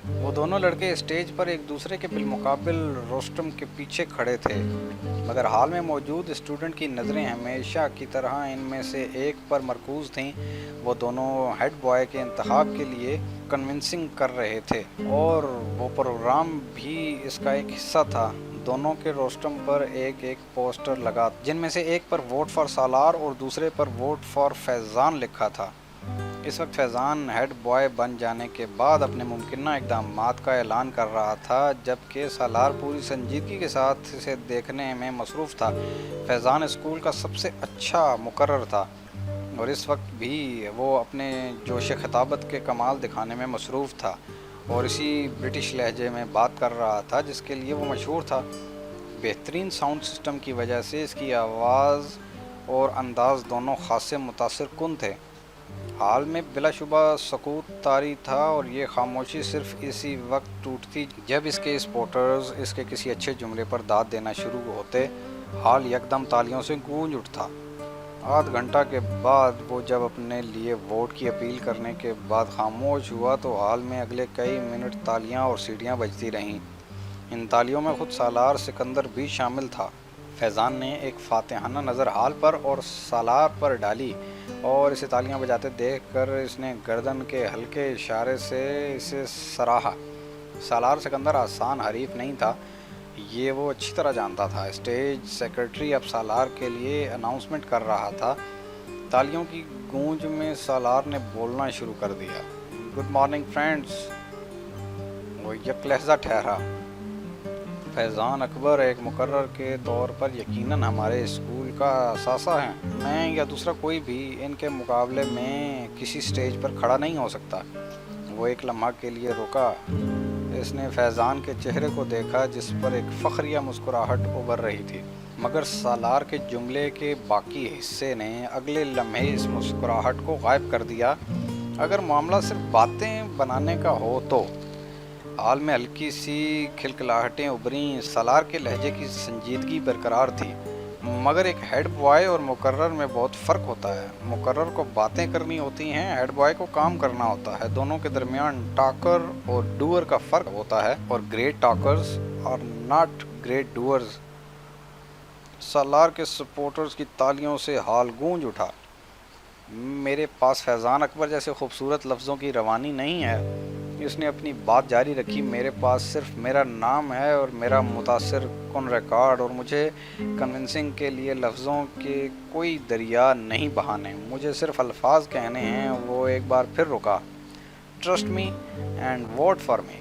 وہ دونوں لڑکے اسٹیج پر ایک دوسرے کے بالمقابل روسٹم کے پیچھے کھڑے تھے، مگر ہال میں موجود اسٹوڈنٹ کی نظریں ہمیشہ کی طرح ان میں سے ایک پر مرکوز تھیں۔ وہ دونوں ہیڈ بوائے کے انتخاب کے لیے کنونسنگ کر رہے تھے، اور وہ پروگرام بھی اس کا ایک حصہ تھا۔ دونوں کے روسٹم پر ایک ایک پوسٹر لگا، جن میں سے ایک پر ووٹ فار سالار اور دوسرے پر ووٹ فار فیضان لکھا تھا۔ اس وقت فیضان ہیڈ بوائے بن جانے کے بعد اپنے ممکنہ اقدامات کا اعلان کر رہا تھا، جبکہ سالار پوری سنجیدگی کے ساتھ اسے دیکھنے میں مصروف تھا۔ فیضان اسکول کا سب سے اچھا مقرر تھا، اور اس وقت بھی وہ اپنے جوش خطابت کے کمال دکھانے میں مصروف تھا، اور اسی برٹش لہجے میں بات کر رہا تھا جس کے لیے وہ مشہور تھا۔ بہترین ساؤنڈ سسٹم کی وجہ سے اس کی آواز اور انداز دونوں خاصے متاثر کن تھے۔ حال میں بلا شبہ سکوت طاری تھا، اور یہ خاموشی صرف اسی وقت ٹوٹتی جب اس کے سپورٹرز اس کے کسی اچھے جملے پر داد دینا شروع ہوتے۔ حال یکدم تالیوں سے گونج اٹھتا۔ آدھ گھنٹہ کے بعد وہ جب اپنے لیے ووٹ کی اپیل کرنے کے بعد خاموش ہوا تو حال میں اگلے کئی منٹ تالیاں اور سیٹیاں بجتی رہیں۔ ان تالیوں میں خود سالار سکندر بھی شامل تھا۔ فیضان نے ایک فاتحانہ نظر حال پر اور سالار پر ڈالی، اور اسے تالیاں بجاتے دیکھ کر اس نے گردن کے ہلکے اشارے سے اسے سراہا۔ سالار سکندر آسان حریف نہیں تھا، یہ وہ اچھی طرح جانتا تھا۔ اسٹیج سیکرٹری اب سالار کے لیے اناؤنسمنٹ کر رہا تھا۔ تالیوں کی گونج میں سالار نے بولنا شروع کر دیا۔ Good morning friends. وہ یک لہجہ ٹھہرا۔ فیضان اکبر ایک مقرر کے طور پر یقیناً ہمارے اسکول کا اثاثہ ہیں۔ میں یا دوسرا کوئی بھی ان کے مقابلے میں کسی سٹیج پر کھڑا نہیں ہو سکتا۔ وہ ایک لمحہ کے لیے رکا۔ اس نے فیضان کے چہرے کو دیکھا جس پر ایک فخریہ مسکراہٹ ابھر رہی تھی، مگر سالار کے جملے کے باقی حصے نے اگلے لمحے اس مسکراہٹ کو غائب کر دیا۔ اگر معاملہ صرف باتیں بنانے کا ہو تو حال میں ہلکی سی کھلکھلاہٹیں ابھریں۔ سالار کے لہجے کی سنجیدگی برقرار تھی، مگر ایک ہیڈ بوائے اور مقرر میں بہت فرق ہوتا ہے۔ مقرر کو باتیں کرنی ہوتی ہیں، ہیڈ بوائے کو کام کرنا ہوتا ہے۔ دونوں کے درمیان ٹاکر اور ڈوئر کا فرق ہوتا ہے، اور گریٹ ٹاکرز اور ناٹ گریٹ ڈوئرز۔ سالار کے سپورٹرز کی تالیوں سے حال گونج اٹھا۔ میرے پاس فیضان اکبر جیسے خوبصورت لفظوں کی روانی نہیں ہے، اس نے اپنی بات جاری رکھی۔ میرے پاس صرف میرا نام ہے اور میرا متاثر کن ریکارڈ، اور مجھے کنونسنگ کے لیے لفظوں کے کوئی دریا نہیں بہانے، مجھے صرف الفاظ کہنے ہیں۔ وہ ایک بار پھر رکا۔ Trust me and vote for me.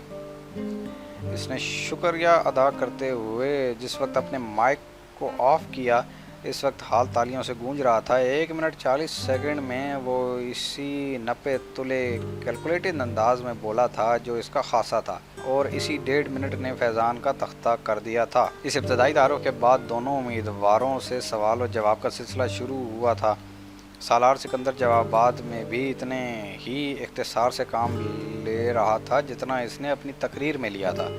اس نے شکریہ ادا کرتے ہوئے جس وقت اپنے مائک کو آف کیا، اس وقت حال تالیوں سے گونج رہا تھا۔ 1 منٹ 40 سیکنڈ میں وہ اسی نپے تلے کیلکولیٹڈ انداز میں بولا تھا جو اس کا خاصہ تھا، اور اسی 1.5 منٹ نے فیضان کا تختہ کر دیا تھا۔ اس ابتدائی تعارف کے بعد دونوں امیدواروں سے سوال و جواب کا سلسلہ شروع ہوا تھا۔ سالار سکندر جوابات میں بھی اتنے ہی اختصار سے کام لے رہا تھا جتنا اس نے اپنی تقریر میں لیا تھا۔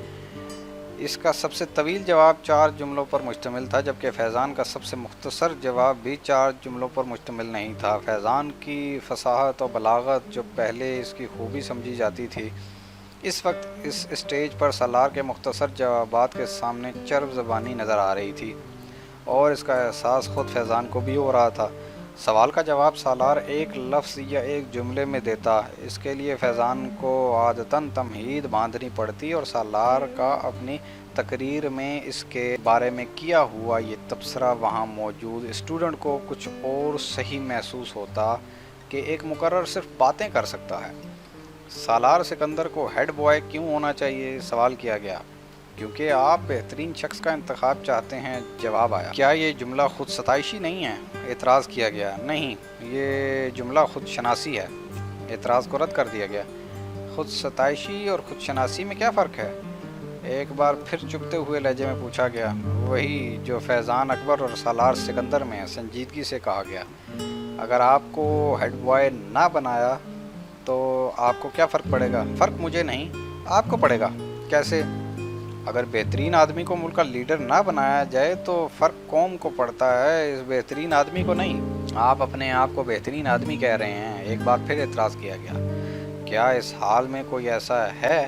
اس کا سب سے طویل جواب 4 جملوں پر مشتمل تھا، جبکہ فیضان کا سب سے مختصر جواب بھی 4 جملوں پر مشتمل نہیں تھا۔ فیضان کی فصاحت و بلاغت، جو پہلے اس کی خوبی سمجھی جاتی تھی، اس وقت اس اسٹیج پر سالار کے مختصر جوابات کے سامنے چرب زبانی نظر آ رہی تھی، اور اس کا احساس خود فیضان کو بھی ہو رہا تھا۔ سوال کا جواب سالار ایک لفظ یا ایک جملے میں دیتا، اس کے لیے فیضان کو عادتاً تمہید باندھنی پڑتی، اور سالار کا اپنی تقریر میں اس کے بارے میں کیا ہوا یہ تبصرہ وہاں موجود اسٹوڈنٹ کو کچھ اور صحیح محسوس ہوتا کہ ایک مقرر صرف باتیں کر سکتا ہے۔ سالار سکندر کو ہیڈ بوائے کیوں ہونا چاہیے؟ سوال کیا گیا۔ کیونکہ آپ بہترین شخص کا انتخاب چاہتے ہیں، جواب آیا۔ کیا یہ جملہ خود ستائشی نہیں ہے؟ اعتراض کیا گیا۔ نہیں، یہ جملہ خود شناسی ہے۔ اعتراض کو رد کر دیا گیا۔ خود ستائشی اور خود شناسی میں کیا فرق ہے؟ ایک بار پھر چپتے ہوئے لہجے میں پوچھا گیا، وہی جو فیضان اکبر اور سالار سکندر میں سنجیدگی سے کہا گیا۔ اگر آپ کو ہیڈ بوائے نہ بنایا تو آپ کو کیا فرق پڑے گا؟ فرق مجھے نہیں، آپ کو پڑے گا۔ کیسے؟ اگر بہترین آدمی کو ملک کا لیڈر نہ بنایا جائے تو فرق قوم کو پڑتا ہے، اس بہترین آدمی کو نہیں۔ آپ اپنے آپ کو بہترین آدمی کہہ رہے ہیں۔ ایک بار پھر اعتراض کیا گیا۔ کیا اس حال میں کوئی ایسا ہے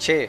6,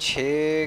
6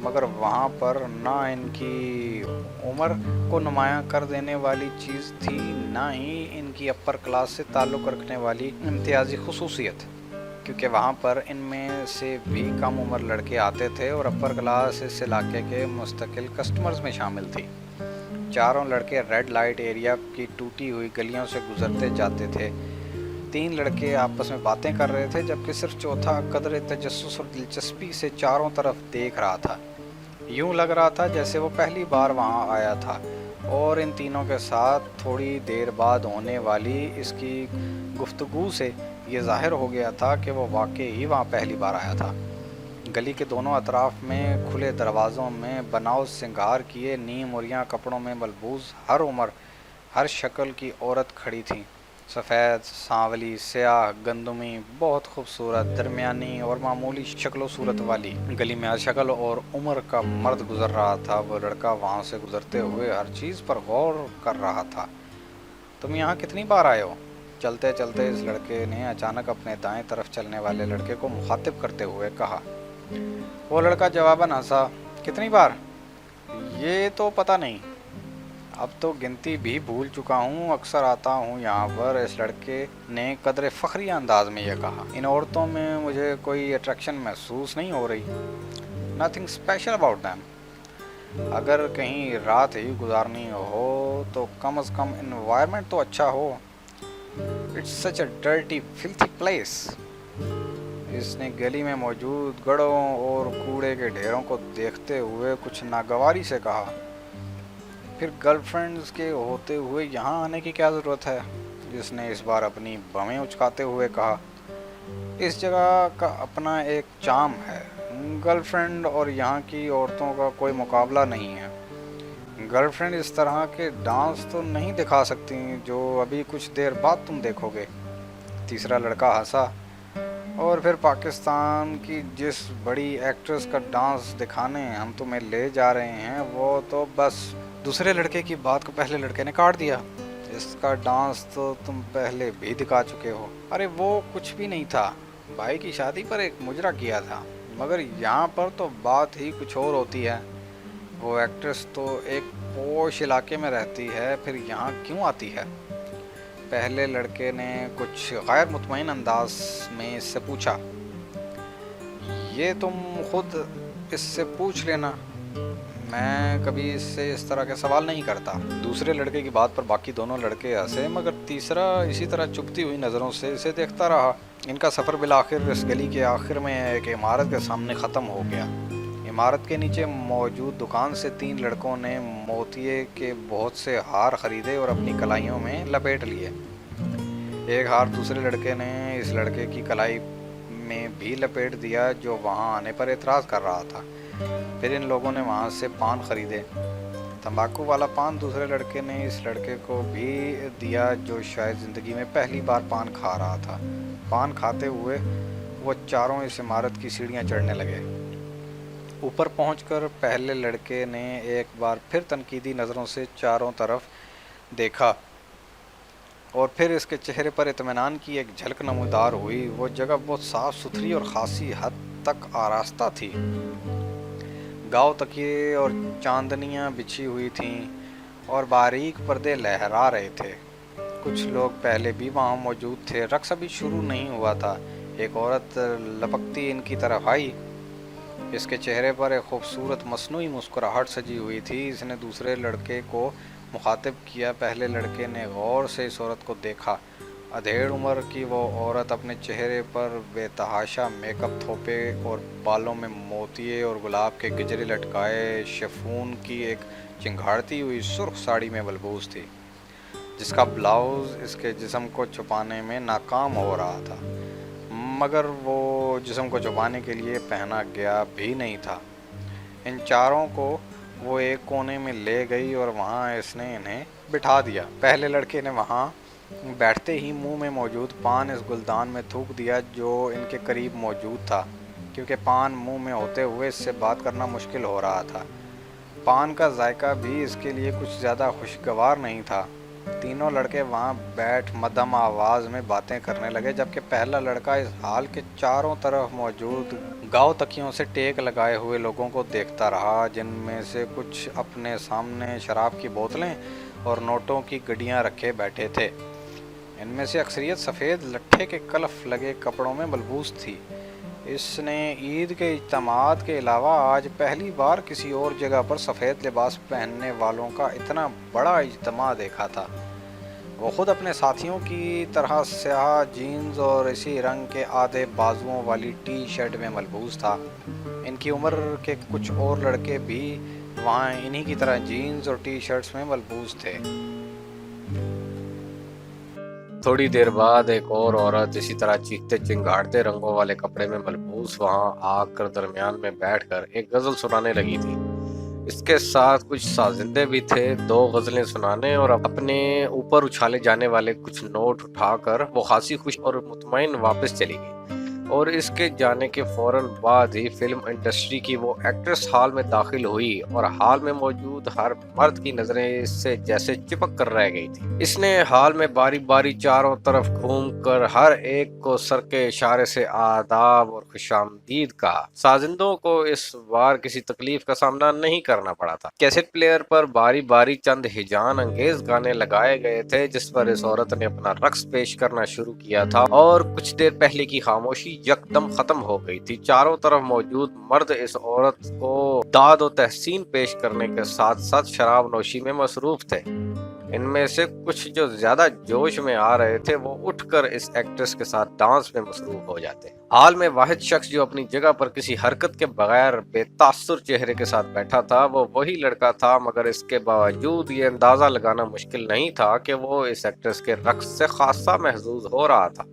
مگر وہاں پر نہ ان کی عمر کو نمایاں کر دینے والی چیز تھی، نہ ہی ان کی اپر کلاس سے تعلق رکھنے والی امتیازی خصوصیت، کیونکہ وہاں پر ان میں سے بھی کم عمر لڑکے آتے تھے اور اپر کلاس اس علاقے کے مستقل کسٹمرز میں شامل تھی۔ چاروں لڑکے ریڈ لائٹ ایریا کی ٹوٹی ہوئی گلیوں سے گزرتے جاتے تھے۔ تین لڑکے آپس میں باتیں کر رہے تھے، جبکہ صرف چوتھا قدرے تجسس اور دلچسپی سے چاروں طرف دیکھ رہا تھا۔ یوں لگ رہا تھا جیسے وہ پہلی بار وہاں آیا تھا، اور ان تینوں کے ساتھ تھوڑی دیر بعد ہونے والی اس کی گفتگو سے یہ ظاہر ہو گیا تھا کہ وہ واقعی ہی وہاں پہلی بار آیا تھا۔ گلی کے دونوں اطراف میں کھلے دروازوں میں بناؤ سنگار کیے نیم اوریاں کپڑوں میں ملبوس ہر عمر ہر شکل کی عورت کھڑی تھیں، سفید، سانولی، سیاہ، گندمی، بہت خوبصورت، درمیانی اور معمولی شکل و صورت والی۔ گلی میں ہر شکل اور عمر کا مرد گزر رہا تھا۔ وہ لڑکا وہاں سے گزرتے ہوئے ہر چیز پر غور کر رہا تھا۔ تم یہاں کتنی بار آئے ہو؟ چلتے چلتے اس لڑکے نے اچانک اپنے دائیں طرف چلنے والے لڑکے کو مخاطب کرتے ہوئے کہا۔ وہ لڑکا جواباً ہنسا، کتنی بار؟ یہ تو پتہ نہیں، اب تو گنتی بھی بھول چکا ہوں، اکثر آتا ہوں یہاں پر۔ اس لڑکے نے قدر فخری انداز میں یہ کہا۔ ان عورتوں میں مجھے کوئی اٹریکشن محسوس نہیں ہو رہی۔ Nothing special about them. اگر کہیں رات ہی گزارنی ہو تو کم از کم انوائرمنٹ تو اچھا ہو۔ It's such a dirty filthy place. اس نے گلی میں موجود گڑھوں اور کوڑے کے ڈھیروں کو دیکھتے ہوئے کچھ ناگواری سے کہا۔ پھر گرل فرینڈز کے ہوتے ہوئے یہاں آنے کی کیا ضرورت ہے؟ اس نے اس بار اپنی بھویں اچکاتے ہوئے کہا۔ اس جگہ کا اپنا ایک چارم ہے۔ گرل فرینڈ اور یہاں کی عورتوں کا کوئی مقابلہ نہیں ہے۔ گرل فرینڈ اس طرح کے ڈانس تو نہیں دکھا سکتی جو ابھی کچھ دیر بعد تم دیکھو گے۔ تیسرا لڑکا ہنسا۔ اور پھر پاکستان کی جس بڑی ایکٹریس کا ڈانس دکھانے ہم تمہیں لے جا رہے ہیں وہ تو بس۔ دوسرے لڑکے کی بات کو پہلے لڑکے نے کاٹ دیا۔ اس کا ڈانس تو تم پہلے بھی دکھا چکے ہو۔ ارے وہ کچھ بھی نہیں تھا، بھائی کی شادی پر ایک مجرا کیا تھا، مگر یہاں پر تو بات ہی کچھ اور ہوتی ہے۔ وہ ایکٹریس تو ایک پوش علاقے میں رہتی ہے، پھر یہاں کیوں آتی ہے؟ پہلے لڑکے نے کچھ غیر مطمئن انداز میں اس سے پوچھا۔ یہ تم خود اس سے پوچھ لینا، میں کبھی اس سے اس طرح کے سوال نہیں کرتا۔ دوسرے لڑکے کی بات پر باقی دونوں لڑکے ہنسے، مگر تیسرا اسی طرح چبھتی ہوئی نظروں سے اسے دیکھتا رہا۔ ان کا سفر بالآخر اس گلی کے آخر میں ایک عمارت کے سامنے ختم ہو گیا۔ عمارت کے نیچے موجود دکان سے تین لڑکوں نے موتیے کے بہت سے ہار خریدے اور اپنی کلائیوں میں لپیٹ لیے۔ ایک ہار دوسرے لڑکے نے اس لڑکے کی کلائی میں بھی لپیٹ دیا جو وہاں آنے پر اعتراض کر رہا تھا۔ پھر ان لوگوں نے وہاں سے پان خریدے۔ تمباکو والا پان دوسرے لڑکے نے اس لڑکے کو بھی دیا جو شاید زندگی میں پہلی بار پان کھا رہا تھا۔ پان کھاتے ہوئے وہ چاروں اس عمارت کی سیڑھیاں چڑھنے لگے۔ اوپر پہنچ کر پہلے لڑکے نے ایک بار پھر تنقیدی نظروں سے چاروں طرف دیکھا اور پھر اس کے چہرے پر اطمینان کی ایک جھلک نمودار ہوئی۔ وہ جگہ بہت صاف ستھری اور خاصی حد تک آراستہ تھی۔ گاؤ تکیے اور چاندنیاں بچھی ہوئی تھیں اور باریک پردے لہرا رہے تھے۔ کچھ لوگ پہلے بھی وہاں موجود تھے۔ رقص ابھی شروع نہیں ہوا تھا۔ ایک عورت لپکتی ان کی طرف آئی۔ اس کے چہرے پر ایک خوبصورت مصنوعی مسکراہٹ سجی ہوئی تھی۔ اس نے دوسرے لڑکے کو مخاطب کیا۔ پہلے لڑکے نے غور سے اس عورت کو دیکھا۔ ادھیڑ عمر کی وہ عورت اپنے چہرے پر بے تحاشا میک اپ تھوپے اور بالوں میں موتیے اور گلاب کے گجرے لٹکائے شیفون کی ایک چنگھاڑتی ہوئی سرخ ساڑی میں ملبوس تھی، جس کا بلاؤز اس کے جسم کو چھپانے میں ناکام ہو رہا تھا، مگر وہ جسم کو چھپانے کے لیے پہنا گیا بھی نہیں تھا۔ ان چاروں کو وہ ایک کونے میں لے گئی اور وہاں اس نے انہیں بٹھا دیا۔ پہلے لڑکے نے وہاں بیٹھتے ہی منہ میں موجود پان اس گلدان میں تھوک دیا جو ان کے قریب موجود تھا، کیونکہ پان منہ میں ہوتے ہوئے اس سے بات کرنا مشکل ہو رہا تھا۔ پان کا ذائقہ بھی اس کے لیے کچھ زیادہ خوشگوار نہیں تھا۔ تینوں لڑکے وہاں بیٹھ مدھم آواز میں باتیں کرنے لگے، جبکہ پہلا لڑکا اس ہال کے چاروں طرف موجود گاؤ تکیوں سے ٹیک لگائے ہوئے لوگوں کو دیکھتا رہا، جن میں سے کچھ اپنے سامنے شراب کی بوتلیں اور نوٹوں کی گڈیاں رکھے بیٹھے تھے۔ ان میں سے اکثریت سفید لٹھے کے کلف لگے کپڑوں میں ملبوس تھی۔ اس نے عید کے اجتماعات کے علاوہ آج پہلی بار کسی اور جگہ پر سفید لباس پہننے والوں کا اتنا بڑا اجتماع دیکھا تھا۔ وہ خود اپنے ساتھیوں کی طرح سیاہ جینز اور اسی رنگ کے آدھے بازوؤں والی ٹی شرٹ میں ملبوس تھا۔ ان کی عمر کے کچھ اور لڑکے بھی وہاں انہی کی طرح جینز اور ٹی شرٹس میں ملبوس تھے۔ تھوڑی دیر بعد ایک اور عورت اسی طرح چیختے چنگھاڑتے رنگوں والے کپڑے میں ملبوس وہاں آ کر درمیان میں بیٹھ کر ایک غزل سنانے لگی تھی۔ اس کے ساتھ کچھ سازندے بھی تھے، 2 غزلیں سنانے اور اپنے اوپر اچھالے جانے والے کچھ نوٹ اٹھا کر وہ خاصی خوش اور مطمئن واپس چلی گئی۔ اور اس کے جانے کے فوراً بعد ہی فلم انڈسٹری کی وہ ایکٹریس ہال میں داخل ہوئی اور ہال میں موجود ہر مرد کی نظریں اس سے جیسے چپک کر رہ گئی تھی۔ اس نے ہال میں باری باری چاروں طرف گھوم کر ہر ایک کو سر کے اشارے سے آداب اور خوش آمدید کہا۔ سازندوں کو اس بار کسی تکلیف کا سامنا نہیں کرنا پڑا تھا۔ کیسٹ پلیئر پر باری باری چند ہیجان انگیز گانے لگائے گئے تھے جس پر اس عورت نے اپنا رقص پیش کرنا شروع کیا تھا، اور کچھ دیر پہلے کی خاموشی یکدم ختم ہو گئی تھی۔ چاروں طرف موجود مرد اس عورت کو داد و تحسین پیش کرنے کے ساتھ ساتھ شراب نوشی میں مصروف تھے۔ ان میں سے کچھ جو زیادہ جوش میں آ رہے تھے وہ اٹھ کر اس ایکٹریس کے ساتھ ڈانس میں مصروف ہو جاتے۔ حال میں واحد شخص جو اپنی جگہ پر کسی حرکت کے بغیر بے تاثر چہرے کے ساتھ بیٹھا تھا وہ وہی لڑکا تھا، مگر اس کے باوجود یہ اندازہ لگانا مشکل نہیں تھا کہ وہ اس ایکٹریس کے رقص سے خاصا محظوظ ہو رہا تھا۔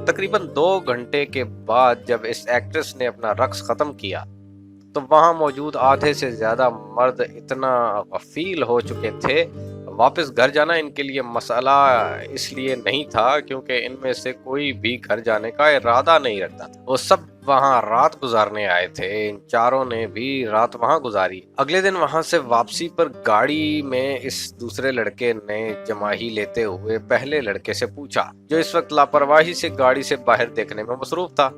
تقریباً 2 گھنٹے کے بعد جب اس ایکٹریس نے اپنا رقص ختم کیا تو وہاں موجود آدھے سے زیادہ مرد اتنا غفیل ہو چکے تھے۔ واپس گھر جانا ان کے لیے مسئلہ اس لیے نہیں تھا کیونکہ ان میں سے کوئی بھی گھر جانے کا ارادہ نہیں رکھتا تھا۔ وہ سب وہاں رات گزارنے آئے تھے۔ ان چاروں نے بھی رات وہاں گزاری۔ اگلے دن وہاں سے واپسی پر گاڑی میں اس دوسرے لڑکے نے جماہی لیتے ہوئے پہلے لڑکے سے پوچھا، جو اس وقت لاپرواہی سے گاڑی سے باہر دیکھنے میں مصروف تھا،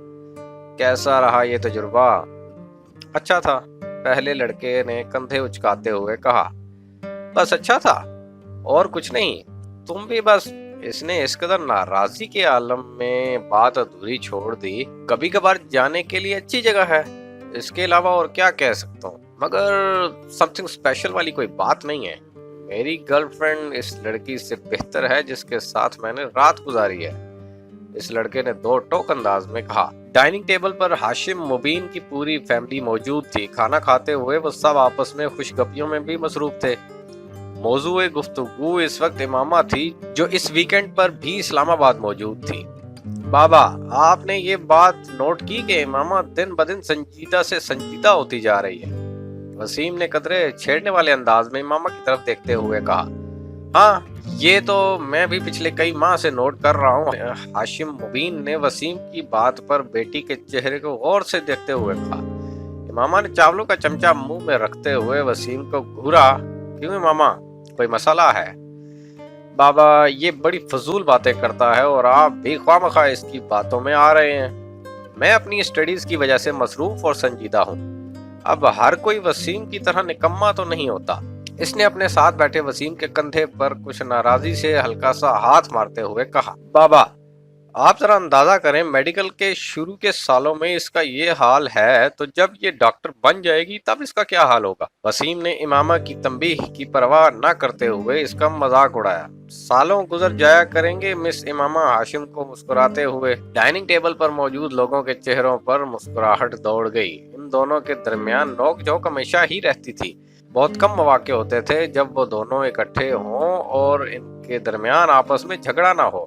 کیسا رہا یہ تجربہ؟ اچھا تھا، پہلے لڑکے نے کندھے اچکاتے ہوئے کہا۔ بس اچھا تھا اور کچھ نہیں؟ تم بھی بس؟ اس نے اس قدر ناراضی کے عالم میں بات ادھوری چھوڑ دی۔ کبھی کبھار جانے کے لیے اچھی جگہ ہے، اس کے علاوہ اور کیا کہہ سکتا ہوں، مگر سم تھنگ اسپیشل والی کوئی بات نہیں ہے۔ میری گرل فرینڈ اس لڑکی سے بہتر ہے جس کے ساتھ میں نے رات گزاری ہے، اس لڑکے نے 2 ٹوک انداز میں کہا۔ ڈائننگ ٹیبل پر ہاشم مبین کی پوری فیملی موجود تھی۔ کھانا کھاتے ہوئے وہ سب آپس میں خوش گپیوں میں بھی مصروف تھے۔ موضوع گفتگو اس وقت امامہ تھی جو اس ویکنڈ پر بھی اسلام آباد موجود تھی۔ بابا، آپ نے یہ بات نوٹ کی کہ امامہ دن بدن سنجیدہ سے سنجیدہ ہوتی جا رہی ہے؟ وسیم نے قدرے چھیڑنے والے انداز میں امامہ کی طرف دیکھتے ہوئے کہا۔ ہاں، یہ تو میں بھی پچھلے کئی ماہ سے نوٹ کر رہا ہوں۔ ہاشم مبین نے وسیم کی بات پر بیٹی کے چہرے کو غور سے دیکھتے ہوئے کہا۔ امامہ نے چاولوں کا چمچہ منہ میں رکھتے ہوئے وسیم کو گھورا۔ کیوں امامہ، کوئی مسئلہ ہے؟ بابا، یہ بڑی فضول باتیں کرتا ہے اور آپ بھی خواہ مخواہ اس کی باتوں میں آ رہے ہیں۔ میں اپنی اسٹڈیز کی وجہ سے مصروف اور سنجیدہ ہوں۔ اب ہر کوئی وسیم کی طرح نکما تو نہیں ہوتا۔ اس نے اپنے ساتھ بیٹھے وسیم کے کندھے پر کچھ ناراضی سے ہلکا سا ہاتھ مارتے ہوئے کہا۔ بابا، آپ ذرا اندازہ کریں، میڈیکل کے شروع کے سالوں میں اس کا یہ حال ہے تو جب یہ ڈاکٹر بن جائے گی تب اس کا کیا حال ہوگا؟ وسیم نے امامہ کی تنبیہ کی پرواہ نہ کرتے ہوئے اس کا مذاق اڑایا۔ سالوں گزر جایا کریں گے، مس امامہ ہاشم کو مسکراتے ہوئے۔ ڈائننگ ٹیبل پر موجود لوگوں کے چہروں پر مسکراہٹ دوڑ گئی۔ ان دونوں کے درمیان نوک جھوک ہمیشہ ہی رہتی تھی۔ بہت کم مواقع ہوتے تھے جب وہ دونوں اکٹھے ہوں اور ان کے درمیان آپس میں جھگڑا نہ ہو۔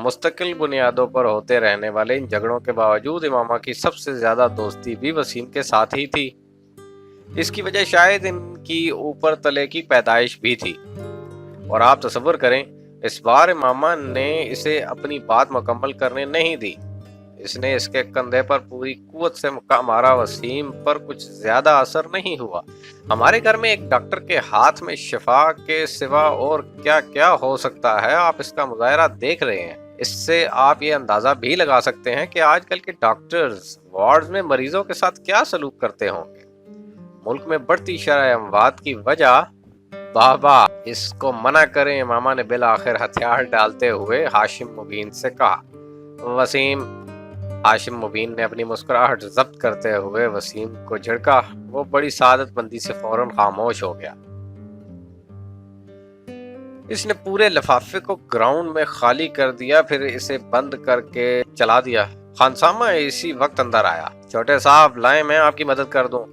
مستقل بنیادوں پر ہوتے رہنے والے ان جھگڑوں کے باوجود امامہ کی سب سے زیادہ دوستی بھی وسیم کے ساتھ ہی تھی۔ اس کی وجہ شاید ان کی اوپر تلے کی پیدائش بھی تھی۔ اور آپ تصور کریں، اس بار امامہ نے اسے اپنی بات مکمل کرنے نہیں دی۔ اس نے اس کے کندھے پر پوری قوت سے مکہ مارا۔ وسیم پر کچھ زیادہ اثر نہیں ہوا۔ ہمارے گھر میں ایک ڈاکٹر کے ہاتھ میں شفا کے سوا اور کیا کیا ہو سکتا ہے، آپ اس کا مظاہرہ دیکھ رہے ہیں۔ اس سے آپ یہ اندازہ بھی لگا سکتے ہیں کہ آج کل کے ڈاکٹرز وارڈز میں مریضوں کے ساتھ کیا سلوک کرتے ہوں گے۔ ملک میں بڑھتی شرح اموات کی وجہ بابا اس کو منع کریں، ماما نے بالآخر ہتھیار ڈالتے ہوئے ہاشم مبین سے کہا۔ وسیم، ہاشم مبین نے اپنی مسکراہٹ ضبط کرتے ہوئے وسیم کو جھڑکا۔ وہ بڑی سعادت مندی سے فوراً خاموش ہو گیا۔ اس نے پورے لفافے کو گراؤنڈ میں خالی کر دیا، پھر اسے بند کر کے چلا دیا۔ خانسامہ اسی وقت اندر آیا۔ چھوٹے صاحب لائیں، میں آپ کی مدد کر دوں۔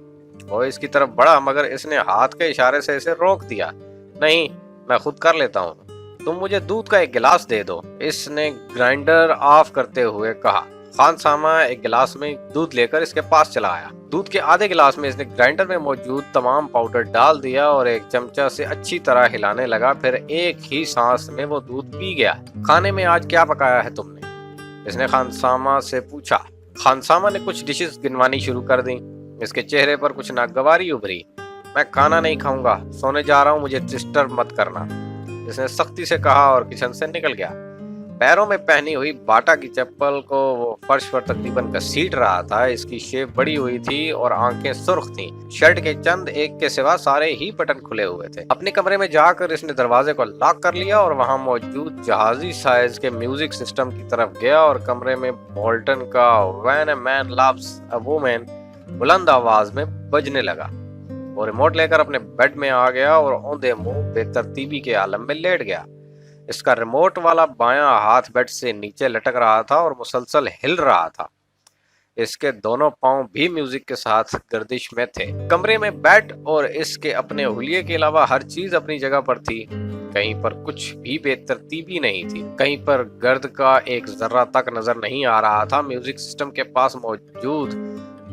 وہ اس کی طرف بڑھا مگر اس نے ہاتھ کے اشارے سے اسے روک دیا۔ نہیں، میں خود کر لیتا ہوں، تم مجھے دودھ کا ایک گلاس دے دو، اس نے گرائنڈر آف کرتے ہوئے کہا۔ خان سامہ ایک گلاس میں دودھ لے کر اس کے پاس چلا آیا۔ دودھ کے آدھے گلاس میں اس نے گرائنڈر میں موجود تمام پاؤڈر ڈال دیا اور ایک چمچہ سے اچھی طرح ہلانے لگا، پھر ایک ہی سانس میں وہ دودھ پی گیا۔ کھانے میں آج کیا پکایا ہے تم نے؟ اس نے خان سامہ سے پوچھا۔ خان سامہ نے کچھ ڈشز گنوانی شروع کر دیں۔ اس کے چہرے پر کچھ ناگواری ابھری۔ میں کھانا نہیں کھاؤں گا، سونے جا رہا ہوں، مجھے ڈسٹرب مت کرنا، اس نے سختی سے کہا اور کچن سے نکل گیا۔ پیروں میں پہنی ہوئی باٹا کی چپل کو وہ فرش پر تقریباً گھسیٹ رہا تھا۔ اس کی شیپ بڑی ہوئی تھی اور آنکھیں سرخ تھیں۔ شرٹ کے چند ایک کے سوا سارے ہی بٹن کھلے ہوئے تھے۔ اپنے کمرے میں جا کر اس نے دروازے کو لاک کر لیا اور وہاں موجود جہازی سائز کے میوزک سسٹم کی طرف گیا اور کمرے میں بولٹن کا "When a man loves a woman" بلند آواز میں بجنے لگا۔ وہ ریموٹ لے کر اپنے بیڈ میں آ گیا اور اوندے منہ بے ترتیبی کے عالم میں لیٹ گیا۔ اس کا ریموٹ والا بایاں ہاتھ بیڈ سے نیچے لٹک رہا تھا اور مسلسل ہل رہا تھا۔ اس کے دونوں پاؤں بھی میوزک کے ساتھ گردش میں تھے۔ کمرے میں بیڈ اور اس کے اپنے حلیے کے علاوہ ہر چیز اپنی جگہ پر تھی۔ کہیں پر کچھ بھی بے ترتیبی نہیں تھی، کہیں پر گرد کا ایک ذرہ تک نظر نہیں آ رہا تھا۔ میوزک سسٹم کے پاس موجود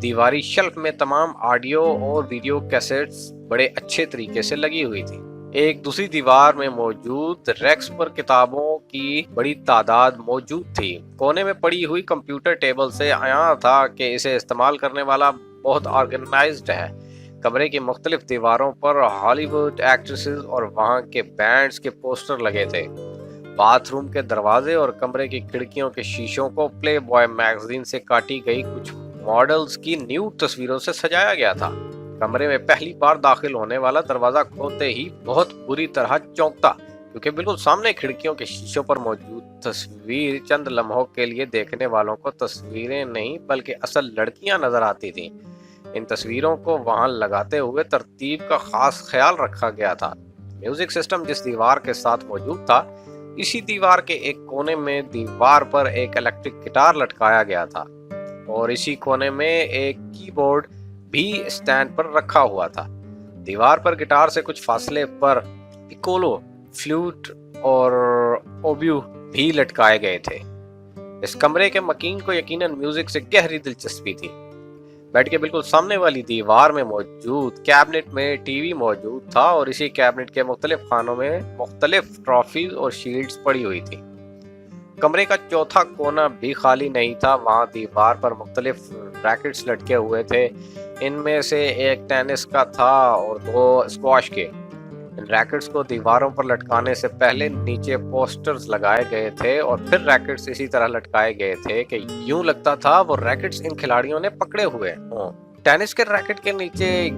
دیواری شیلف میں تمام آڈیو اور ویڈیو کیسٹس بڑے اچھے طریقے سے لگی ہوئی تھی۔ ایک دوسری دیوار میں موجود ریکس پر کتابوں کی بڑی تعداد موجود تھی۔ کونے میں پڑی ہوئی کمپیوٹر ٹیبل سے عیاں تھا کہ اسے استعمال کرنے والا بہت آرگنائزڈ ہے۔ کمرے کی مختلف دیواروں پر ہالی ووڈ ایکٹریسز اور وہاں کے بینڈز کے پوسٹر لگے تھے۔ باتھ روم کے دروازے اور کمرے کی کھڑکیوں کے شیشوں کو پلے بوائے میگزین سے کاٹی گئی کچھ ماڈلز کی نیوڈ تصویروں سے سجایا گیا تھا۔ کمرے میں پہلی بار داخل ہونے والا دروازہ کھولتے ہی بہت بری طرح چونکتا، کیونکہ بالکل سامنے کھڑکیوں کے شیشوں پر موجود تصویر چند لمحوں کے لیے دیکھنے والوں کو تصویریں نہیں بلکہ اصل لڑکیاں نظر آتی تھیں۔ ان تصویروں کو وہاں لگاتے ہوئے ترتیب کا خاص خیال رکھا گیا تھا۔ میوزک سسٹم جس دیوار کے ساتھ موجود تھا، اسی دیوار کے ایک کونے میں دیوار پر ایک الیکٹرک گٹار لٹکایا گیا تھا اور اسی کونے میں ایک کی بورڈ بھی اسٹینڈ پر رکھا ہوا تھا۔ دیوار پر گٹار سے کچھ فاصلے پر پیکولو، فلوٹ اور اوبیو بھی لٹکائے گئے تھے۔ اس کمرے کے مکین کو یقیناً میوزک سے گہری دلچسپی تھی۔ بیڈ کے بالکل سامنے والی دیوار میں موجود کیبنٹ میں ٹی وی موجود تھا اور اسی کیبنٹ کے مختلف خانوں میں مختلف ٹرافیز اور شیلڈز پڑی ہوئی تھی۔ کمرے کا چوتھا کونا بھی خالی نہیں تھا۔ وہاں دیوار پر مختلف ریکٹس لٹکے ہوئے تھے۔ ان میں سے ایک ٹینس کا تھا اور دو اسکواش کے۔ ان ریکٹس کو دیواروں پر لٹکانے سے پہلے نیچے پوسٹرز لگائے گئے تھے اور پھر ریکٹس اسی طرح لٹکائے گئے تھے کہ یوں لگتا تھا وہ ریکٹس ان کھلاڑیوں نے پکڑے ہوئے ہوں۔ ٹینس کے ریکٹ کے نیچے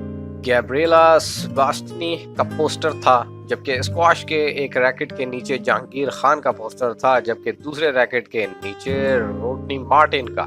گیبریلا سباسٹنی کا پوسٹر تھا، جبکہ اسکواش کے ایک ریکٹ کے نیچے جہانگیر خان کا پوسٹر تھا، جبکہ دوسرے ریکٹ کے نیچے روڈنی مارٹن کا۔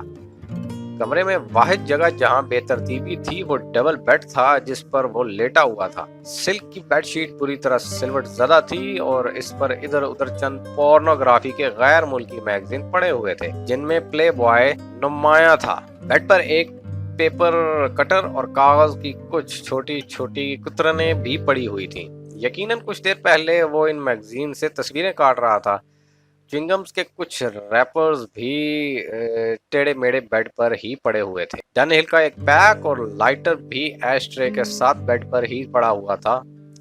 کمرے میں واحد جگہ جہاں بے ترتیبی تھی وہ ڈبل بیڈ تھا جس پر وہ لیٹا ہوا تھا۔ سلک کی بیڈ شیٹ پوری طرح سلوٹ زدہ تھی اور اس پر ادھر ادھر چند پورنوگرافی کے غیر ملکی میگزین پڑے ہوئے تھے جن میں پلے بوائے نمایاں تھا۔ بیڈ پر ایک پیپر کٹر اور کاغذ کی کچھ چھوٹی چھوٹی کترنیں بھی پڑی ہوئی تھیں۔ یقیناً کچھ دیر پہلے وہ ان میگزین سے تصویریں کاٹ رہا تھا۔ چوئنگمز کے کچھ ریپرز بھی ٹیڑے میڑے بیڈ پر ہی پڑے ہوئے تھے۔ ڈن ہل کا ایک پیک اور لائٹر بھی ایش ٹرے کے ساتھ بیڈ پر ہی پڑا ہوا تھا۔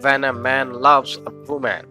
When a man loves a woman।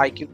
IQ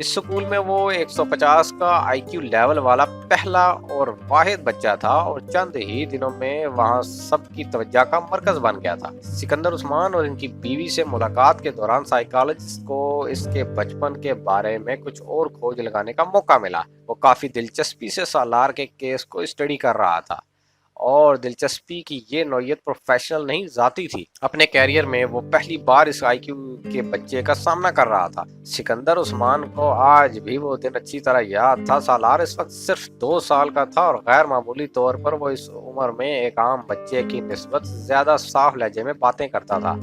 اس سکول میں وہ 150 کا آئی کیو لیول والا پہلا اور واحد بچہ تھا اور چند ہی دنوں میں وہاں سب کی توجہ کا مرکز بن گیا تھا۔ سکندر عثمان اور ان کی بیوی سے ملاقات کے دوران سائیکالوجسٹ کو اس کے بچپن کے بارے میں کچھ اور کھوج لگانے کا موقع ملا۔ وہ کافی دلچسپی سے سالار کے کیس کو اسٹڈی کر رہا تھا اور دلچسپی کی یہ نوعیت پروفیشنل نہیں ذاتی تھی۔ اپنے کیریئر میں وہ پہلی بار اس آئی کیو کے بچے کا سامنا کر رہا تھا۔ سکندر عثمان کو آج بھی وہ دن اچھی طرح یاد تھا۔ سالار اس وقت صرف 2 سال کا تھا اور غیر معمولی طور پر وہ اس عمر میں ایک عام بچے کی نسبت زیادہ صاف لہجے میں باتیں کرتا تھا۔